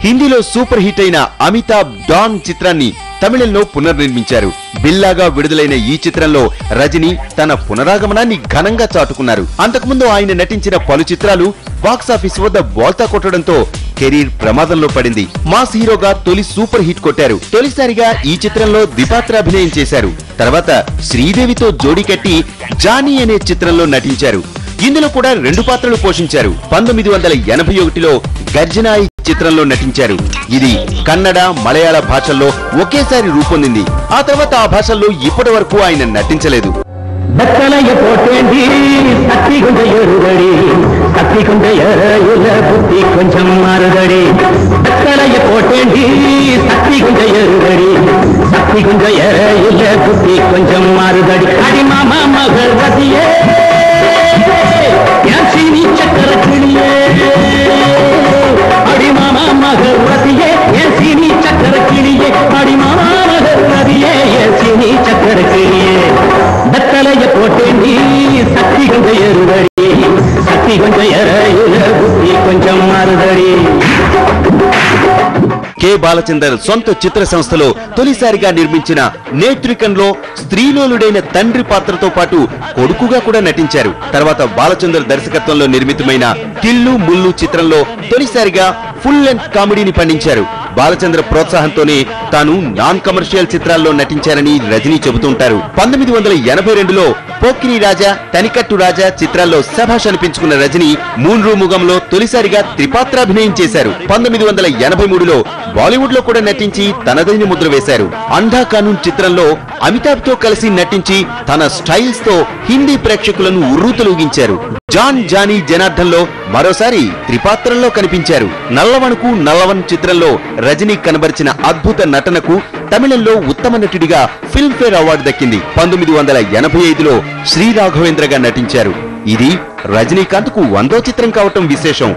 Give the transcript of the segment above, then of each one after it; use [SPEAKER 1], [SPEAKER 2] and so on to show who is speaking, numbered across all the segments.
[SPEAKER 1] హిందీలో super hit అయిన Amitabh don చిత్రాన్ని తమిళంలో పునర్నిర్మించారు. బిల్లాగా విడుదలైన ఈ చిత్రంలో రజనీ తన పునరాగమనాన్ని ఘనంగా చాటుకున్నారు. అంతకుముందు ఆయన నటించిన పలు చిత్రాలు బాక్సాఫీస్ వద్ద బోల్తా కొట్టడంతో కెరీర్ ప్రమాదంలో పడింది. మాస్ హీరోగా తొలి సూపర్ హిట్ కొట్టారు. తొలిసారిగా ఈ చిత్రంలో ద్విపాత్రాభినయం చేశారు. తర్వాత శ్రీదేవితో జోడీ కట్టి జానీ అనే చిత్రంలో నటించారు. ఇందులో కూడా 2 పాత్రలు పోషించారు. 1981లో గర్జనాయి చిత్రంలో నటించారు. ఇది కన్నడ, మలయాళ భాషల్లో ఒకేసారి రూపొందింది. ఆ తర్వాత ఆ భాషల్లో ఇప్పటి వరకు ఆయన నటించలేదు. కె బాలచందర్ సొంత చిత్ర సంస్థలో తొలిసారిగా నిర్మించిన నేత్రికంలో స్త్రీలోలుడైన తండ్రి పాత్రతో పాటు కొడుకుగా కూడా నటించారు. తర్వాత బాలచందర్ దర్శకత్వంలో నిర్మితమైన తిల్లు ముల్లు చిత్రంలో తొలిసారిగా ఫుల్ లెంగ్త్ కామెడీని పండించారు. బాలచంద్ర ప్రోత్సాహంతోనే తాను నాన్ కమర్షియల్ చిత్రాల్లో నటించారని రజనీ చెబుతుంటారు. 1982లో పోకిరి రాజా, తనికట్టు రాజా చిత్రాల్లో శభాష్ అనిపించుకున్న రజనీ మూన్రూ ముగంలో తొలిసారిగా త్రిపాత్రాభినయం చేశారు. 1983లో బాలీవుడ్ లో కూడా నటించి తనదైన ముద్ర వేశారు. అంధా కానూన్ చిత్రంలో అమితాబ్ తో కలిసి నటించి తన స్టైల్స్ తో హిందీ ప్రేక్షకులను ఉర్రూతలూగించారు. జాన్ జానీ జనార్దన్ లో మరోసారి త్రిపాత్రల్లో కనిపించారు. నల్లవణుకు నల్లవన్ చిత్రంలో రజనీ కనబరిచిన అద్భుత నటనకు తమిళంలో ఉత్తమ నటుడిగా ఫిల్మ్ ఫేర్ అవార్డు దక్కింది. 1985లో శ్రీ రాఘవేంద్రగా నటించారు. ఇది రజనీకాంత్ కు 100వ చిత్రం కావటం విశేషం.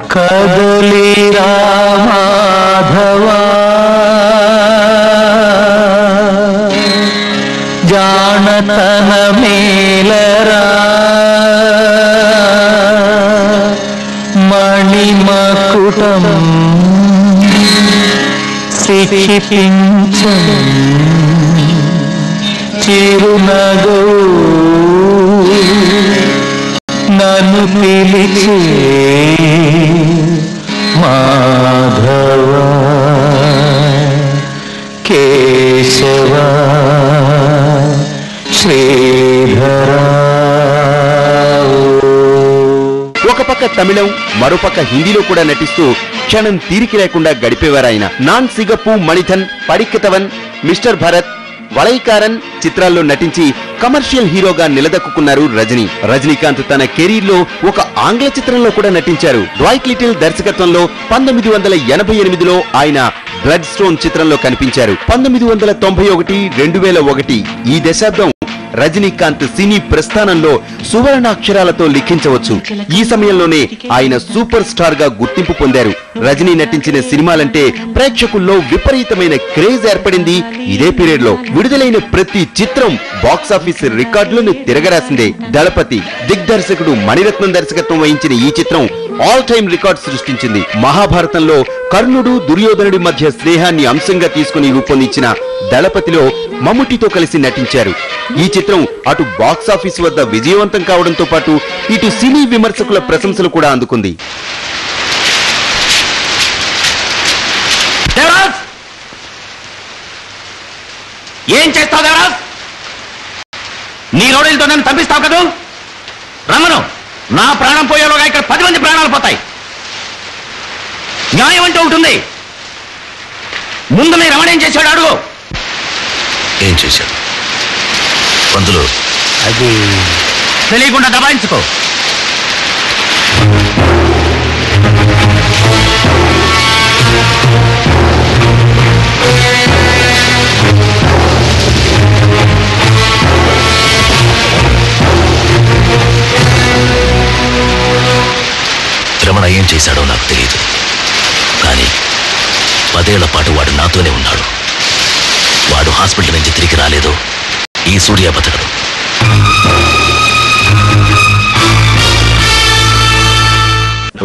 [SPEAKER 2] జానతన మేలరా మణిమకుటం శిఖిపించం చిరునగౌ నన్ను పిలిచే మాధవ కేశవ శ్రీధర.
[SPEAKER 1] ఒక పక్క తమిళం, మరోపక్క హిందీలో కూడా నటిస్తూ క్షణం తీరిక లేకుండా గడిపేవారాయన. నాన్ సిగప్పు మణిథన్, పడిక్కతవన్, మిస్టర్ భరత్, వలైకారన్ చిత్రాల్లో నటించి కమర్షియల్ హీరోగా నిలదొక్కున్నారు రజనీ. రజనీకాంత్ తన కెరీర్ లో ఒక ఆంగ్ల చిత్రంలో కూడా నటించారు. డ్వాయిట్ లిటిల్ దర్శకత్వంలో 1988లో ఆయన బ్లడ్ స్టోన్ చిత్రంలో కనిపించారు. 1991, 2001 ఈ దశాబ్దం రజనీకాంత్ సినీ ప్రస్థానంలో సువర్ణాక్షరాలతో లిఖించవచ్చు. ఈ సమయంలోనే ఆయన సూపర్ స్టార్ గా గుర్తింపు పొందారు. రజనీ నటించిన సినిమాలంటే ప్రేక్షకుల్లో విపరీతమైన క్రేజ్ ఏర్పడింది. ఇదే పీరియడ్ లో విడుదలైన ప్రతి చిత్రం బాక్సాఫీస్ రికార్డులను తిరగరాసిందే. దళపతి దిగ్దర్శకుడు మణిరత్నం దర్శకత్వం వహించిన ఈ చిత్రం ఆల్ టైమ్ రికార్డ్ సృష్టించింది. మహాభారతంలో కర్ణుడు దుర్యోధనుడి మధ్య స్నేహాన్ని అంశంగా తీసుకుని రూపొందించిన దళపతిలో మమ్ముటితో కలిసి నటించారు. ఈ చిత్రం అటు బాక్సాఫీస్ వద్ద విజయవంతం కావడంతో పాటు ఇటు సినీ విమర్శకుల ప్రశంసలు కూడా అందుకుంది.
[SPEAKER 3] ఏం చేస్తావు దేవరాజ్? నీ రౌడీలతో నన్ను తప్పిస్తావు కదూ? రమ్మను. నా ప్రాణం పోయేలోగా ఇక్కడ 10 మంది ప్రాణాలు పోతాయి. న్యాయం అంటూ ఉంటుంది. ముందు నీ రమణ ఏం చేశాడు అడుగు.
[SPEAKER 4] ఏం చేశాడు? పంతులు,
[SPEAKER 3] అది తెలియకుండా దబాయించుకో.
[SPEAKER 4] రమణ ఏం చేశాడో నాకు తెలియదు, కానీ 10 ఏళ్ల పాటు వాడు నాతోనే ఉన్నాడు. వాడు హాస్పిటల్ నుంచి తిరిగి రాలేదు. ఈ సూర్య బతకడు.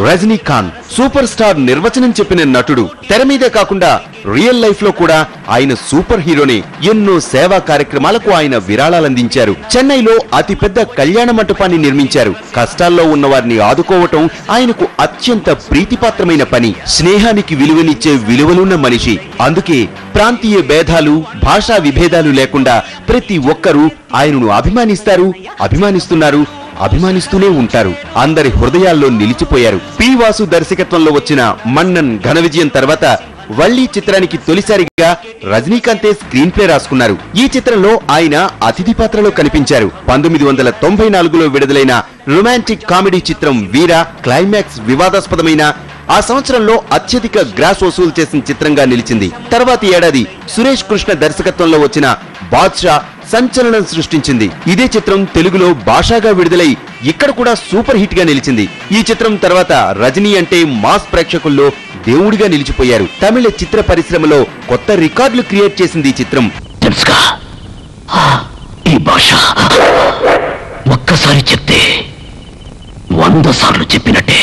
[SPEAKER 1] రజనీకాంత్ సూపర్ స్టార్ నిర్వచనం చెప్పిన నటుడు. తెర మీదే కాకుండా రియల్ లైఫ్ లో కూడా ఆయన సూపర్ హీరోనే. ఎన్నో సేవా కార్యక్రమాలకు ఆయన విరాళాలందించారు. చెన్నైలో అతిపెద్ద కళ్యాణ మంటపాన్ని నిర్మించారు. కష్టాల్లో ఉన్న వారిని ఆదుకోవటం ఆయనకు అత్యంత ప్రీతిపాత్రమైన పని. స్నేహానికి విలువనిచ్చే విలువలున్న మనిషి. అందుకే ప్రాంతీయ భేదాలు, భాషా విభేదాలు లేకుండా ప్రతి ఒక్కరూ ఆయనను అభిమానిస్తారు, అభిమానిస్తున్నారు, అభిమానిస్తూనే ఉంటారు. అందరి హృదయాల్లో నిలిచిపోయారు. పి వాసు దర్శకత్వంలో వచ్చిన మన్నన్ ఘన విజయం తర్వాత వల్లి చిత్రానికి తొలిసారిగా రజనీకాంతే స్క్రీన్ ప్లే రాసుకున్నారు. ఈ చిత్రంలో ఆయన అతిథి పాత్రలో కనిపించారు. 1994లో విడుదలైన రొమాంటిక్ కామెడీ చిత్రం వీర క్లైమాక్స్ వివాదాస్పదమైన ఆ సంవత్సరంలో అత్యధిక గ్రాస్ వసూలు చేసిన చిత్రంగా నిలిచింది. తర్వాతి ఏడాది సురేష్ కృష్ణ దర్శకత్వంలో వచ్చిన బాద్షా సంచలనం సృష్టించింది. ఇదే చిత్రం తెలుగులో భాషగా విడుదలై ఇక్కడ కూడా సూపర్ హిట్ గా నిలిచింది. ఈ చిత్రం తర్వాత రజనీ అంటే మాస్ ప్రేక్షకుల్లో దేవుడిగా నిలిచిపోయారు. తమిళ చిత్ర పరిశ్రమలో కొత్త రికార్డులు క్రియేట్ చేసింది ఈ చిత్రం.
[SPEAKER 4] తెలుసుగా ఈ భాష ఒక్కసారి చెప్తే 100 సార్లు చెప్పినట్టే.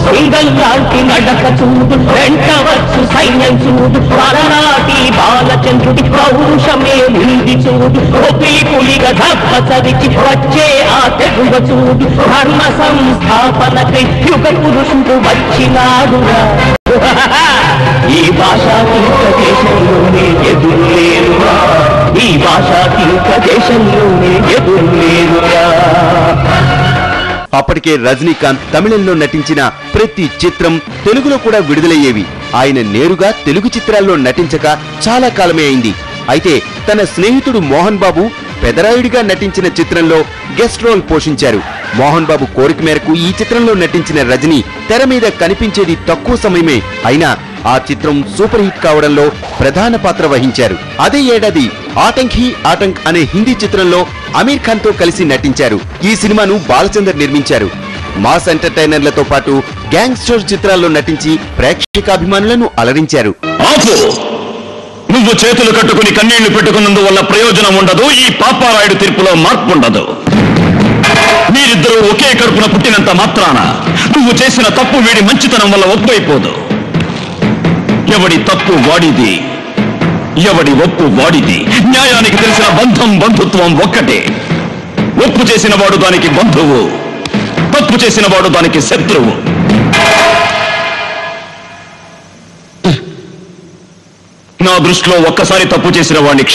[SPEAKER 5] సింగల్లాంటి నడక చూడు, వెంటవచ్చు సైన్యం చూడు, పలనాటి బాలచంద్రుడి పౌరుషమే ఉంది చూడు, ఒపిలి పులిగా దప్ప చదిచి వచ్చే ఆ తెగువ చూడు, ధర్మ సంస్థాపనకై యుగ పురుషుడు వచ్చినాడురా. ఈ భాషాతీత దేశంలోనే ఎదురులేరురా, ఈ భాషాతీత దేశంలోనే ఎదురులేరురా.
[SPEAKER 1] అప్పటికే రజనీకాంత్ తమిళంలో నటించిన ప్రతి చిత్రం తెలుగులో కూడా విడుదలయ్యేవి. ఆయన నేరుగా తెలుగు చిత్రాల్లో నటించక చాలా కాలమే అయింది. అయితే తన స్నేహితుడు మోహన్ బాబు పెదరాయుడిగా నటించిన చిత్రంలో గెస్ట్ రోల్ పోషించారు. మోహన్ బాబు కోరిక మేరకు ఈ చిత్రంలో నటించిన రజనీ తెర మీద కనిపించేది తక్కువ సమయమే అయినా ఆ చిత్రం సూపర్ హిట్ కావడంలో ప్రధాన పాత్ర వహించారు. అదే ఏడాది ఆటంక్ అనే హిందీ చిత్రంలో అమీర్ ఖాన్ తో కలిసి నటించారు. ఈ సినిమాను బాలచందర్ నిర్మించారు. మాస్ ఎంటర్టైనర్లతో పాటు గ్యాంగ్స్టర్ చిత్రాల్లో నటించి ప్రేక్షకాభిమానులను అలరించారు.
[SPEAKER 3] నువ్వు చేతులు కట్టుకుని కన్నీళ్లు పెట్టుకున్నందువల్ల ప్రయోజనం ఉండదు. ఈ పాపారాయుడు తీర్పులో మార్పు ఉండదు. మీరిద్దరూ ఒకే కడుపున పుట్టినంత మాత్రాన నువ్వు చేసిన తప్పు వీడి మంచితనం వల్ల ఒప్పైపోదు. ఎవడి తప్పు వాడిది, ఎవడి ఒప్పు వాడిది. న్యాయానికి తెలిసిన బంధం బంధుత్వం ఒక్కటే. ఒప్పు చేసిన వాడు దానికి బంధువు, తప్పు చేసిన వాడు దానికి శత్రువు. నా దృష్టిలో ఒక్కసారి తప్పు చేసిన వాడిని